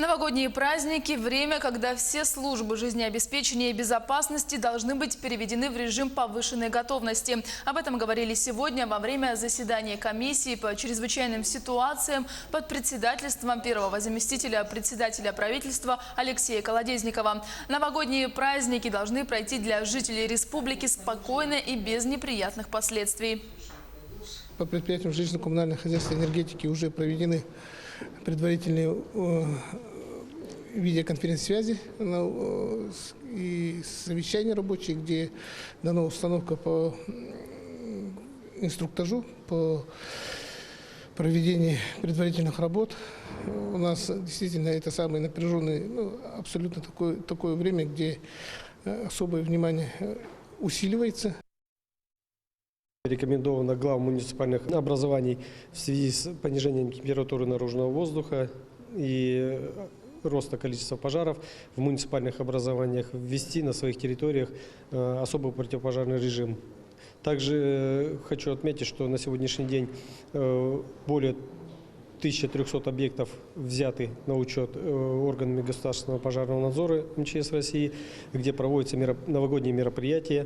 Новогодние праздники – время, когда все службы жизнеобеспечения и безопасности должны быть переведены в режим повышенной готовности. Об этом говорили сегодня во время заседания комиссии по чрезвычайным ситуациям под председательством первого заместителя председателя правительства Алексея Колодезникова. Новогодние праздники должны пройти для жителей республики спокойно и без неприятных последствий. По предприятиям жилищно-коммунального хозяйства и энергетики уже проведены предварительные видеоконференц-связи и совещания рабочие, где дана установка по инструктажу, по проведению предварительных работ. У нас действительно это самое напряженное, абсолютно такое время, где особое внимание усиливается. Рекомендовано главам муниципальных образований в связи с понижением температуры наружного воздуха и роста количества пожаров в муниципальных образованиях ввести на своих территориях особый противопожарный режим. Также хочу отметить, что на сегодняшний день более 1300 объектов взяты на учет органами государственного пожарного надзора МЧС России, где проводятся новогодние мероприятия.